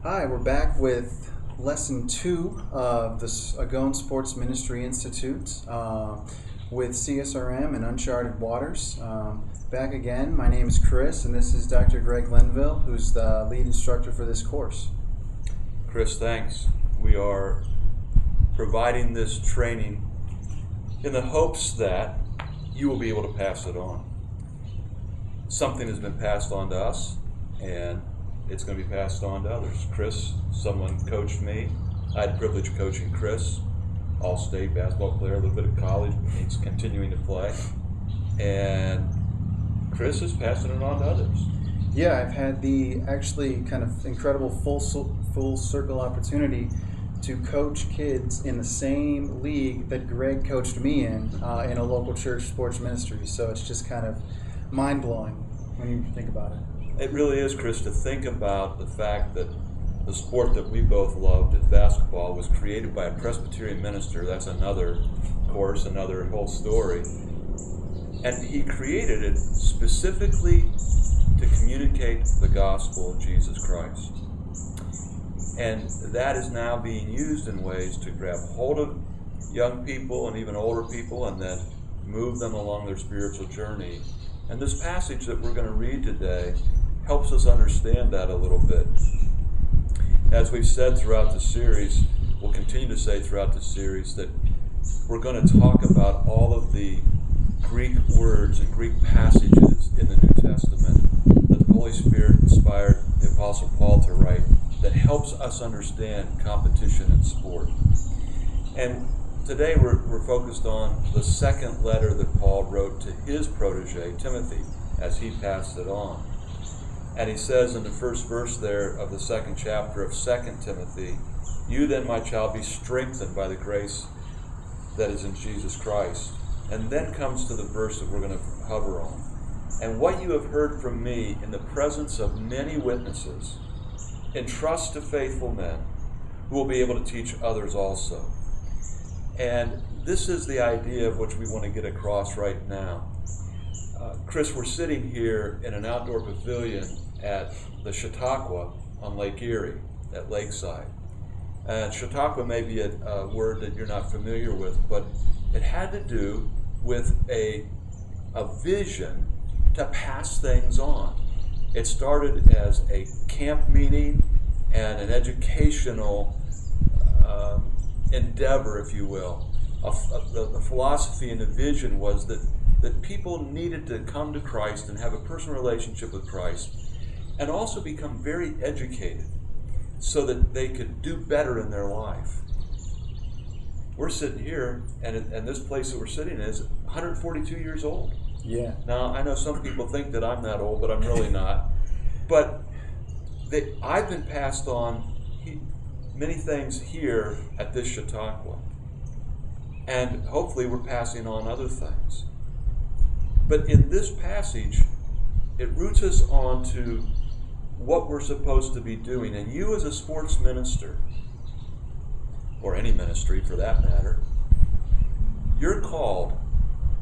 Hi, we're back with lesson 2 of the Agone Sports Ministry Institute with CSRM and Uncharted Waters. Back again, my name is Chris, and this is Dr. Greg Linville, who's the lead instructor for this course. Chris, thanks. We are providing this training in the hopes that you will be able to pass it on. Something has been passed on to us, and it's going to be passed on to others. Chris, someone coached me. I had the privilege of coaching Chris, all-state basketball player, a little bit of college, he's continuing to play. And Chris is passing it on to others. Yeah, I've had the actually kind of incredible full circle opportunity to coach kids in the same league that Greg coached me in a local church sports ministry. So it's just kind of mind-blowing when you think about it. It really is, Chris, to think about the fact that the sport that we both loved at basketball was created by a Presbyterian minister. That's another course, another whole story. And he created it specifically to communicate the gospel of Jesus Christ. And that is now being used in ways to grab hold of young people and even older people and then move them along their spiritual journey. And this passage that we're going to read today helps us understand that a little bit. As we've said throughout the series, we'll continue to say throughout the series that we're going to talk about all of the Greek words and Greek passages in the New Testament that the Holy Spirit inspired the Apostle Paul to write that helps us understand competition in sport. And today we're focused on the second letter that Paul wrote to his protege, Timothy, as he passed it on. And he says in the first verse there of the second chapter of 2 Timothy, "You then, my child, be strengthened by the grace that is in Jesus Christ." And then comes to the verse that we're going to hover on. "And what you have heard from me in the presence of many witnesses, entrust to faithful men who will be able to teach others also." And this is the idea of which we want to get across right now. Chris, we're sitting here in an outdoor pavilion at the Chautauqua on Lake Erie, at Lakeside. And Chautauqua may be a word that you're not familiar with, but it had to do with a vision to pass things on. It started as a camp meeting and an educational endeavor, if you will. The philosophy and the vision was that people needed to come to Christ and have a personal relationship with Christ and also become very educated so that they could do better in their life. We're sitting here, and this place that we're sitting in is 142 years old. Yeah. Now, I know some people think that I'm that old, but I'm really not. But I've been passed on many things here at this Chautauqua. And hopefully we're passing on other things. But in this passage, it roots us on to what we're supposed to be doing. And you as a sports minister, or any ministry for that matter, you're called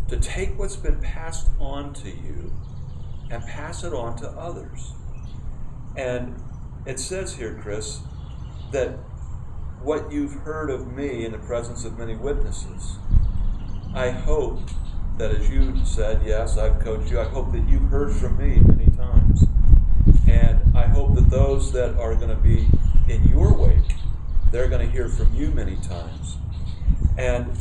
to take what's been passed on to you and pass it on to others. And it says here, Chris, that what you've heard of me in the presence of many witnesses, I hope that as you said, yes, I've coached you, I hope that you've heard from me many times. And I hope that those that are going to be in your wake, they're going to hear from you many times. And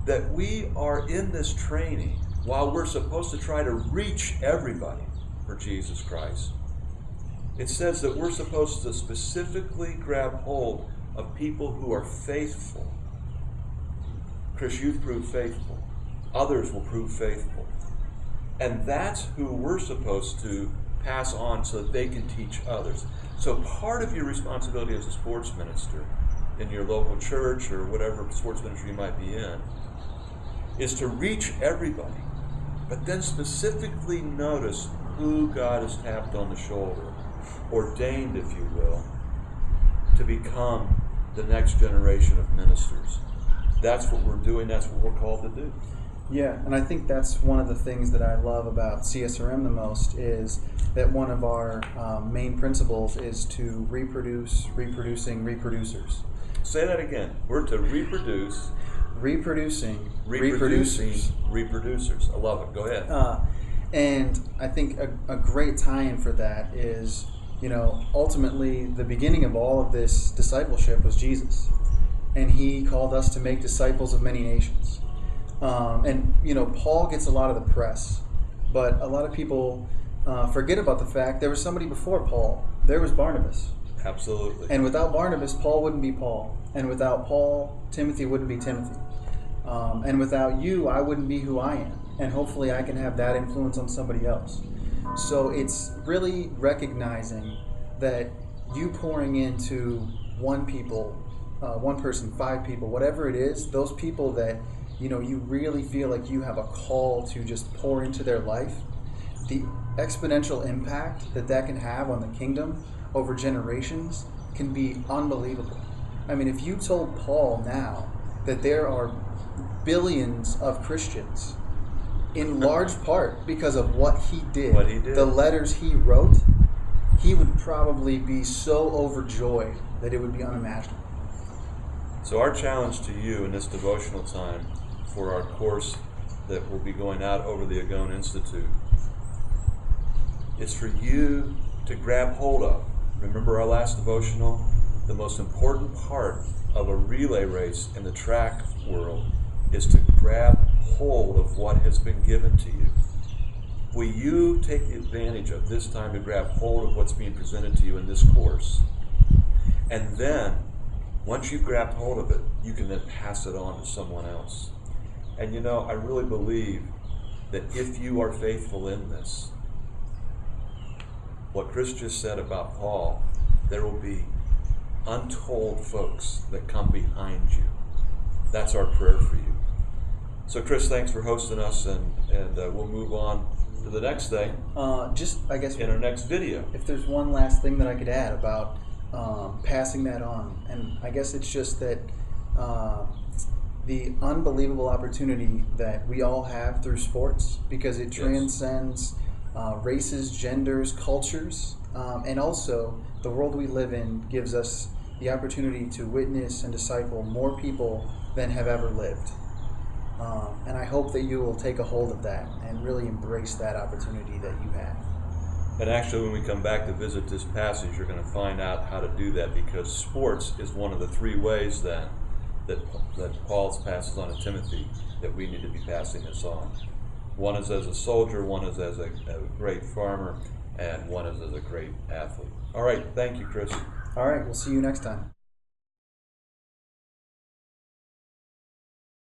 that we are in this training, while we're supposed to try to reach everybody for Jesus Christ, it says that we're supposed to specifically grab hold of people who are faithful. Chris, you've proved faithful. Others will prove faithful. And that's who we're supposed to pass on so that they can teach others. So part of your responsibility as a sports minister in your local church or whatever sports ministry you might be in is to reach everybody, but then specifically notice who God has tapped on the shoulder, ordained, if you will, to become the next generation of ministers. That's what we're doing. That's what we're called to do. Yeah, and I think that's one of the things that I love about CSRM the most is that one of our main principles is to reproduce, reproducing reproducers. Say that again. We're to reproduce, Reproducing reproducing reproducers. reproducers. I love it. Go ahead. And I think a great tie-in for that is, ultimately the beginning of all of this discipleship was Jesus. And he called us to make disciples of many nations. Paul gets a lot of the press, but a lot of people forget about the fact there was somebody before Paul. There was Barnabas. Absolutely. And without Barnabas, Paul wouldn't be Paul. And without Paul, Timothy wouldn't be Timothy. And without you, I wouldn't be who I am. And hopefully I can have that influence on somebody else. So it's really recognizing that you pouring into one person, 5 people, whatever it is, those people that, you really feel like you have a call to just pour into their life, the exponential impact that can have on the kingdom over generations can be unbelievable. I mean, if you told Paul now that there are billions of Christians in large part because of what he did, the letters he wrote, he would probably be so overjoyed that it would be unimaginable. So our challenge to you in this devotional time for our course that will be going out over the Agone Institute is for you to grab hold of. Remember our last devotional? The most important part of a relay race in the track world is to grab hold of what has been given to you. Will you take advantage of this time to grab hold of what's being presented to you in this course? And then, once you've grabbed hold of it, you can then pass it on to someone else. And I really believe that if you are faithful in this, what Chris just said about Paul, there will be untold folks that come behind you. That's our prayer for you. So Chris, thanks for hosting us, and we'll move on to the next thing. I guess in our next video. If there's one last thing that I could add about passing that on, and I guess it's just that the unbelievable opportunity that we all have through sports, because it transcends races, genders, cultures, and also the world we live in gives us the opportunity to witness and disciple more people than have ever lived. And I hope that you will take a hold of that and really embrace that opportunity that you have. And actually, when we come back to visit this passage, you're going to find out how to do that, because sports is one of the 3 ways then that Paul passes on to Timothy that we need to be passing this on. One is as a soldier, one is as a great farmer, and one is as a great athlete. All right, thank you, Chris. All right, we'll see you next time.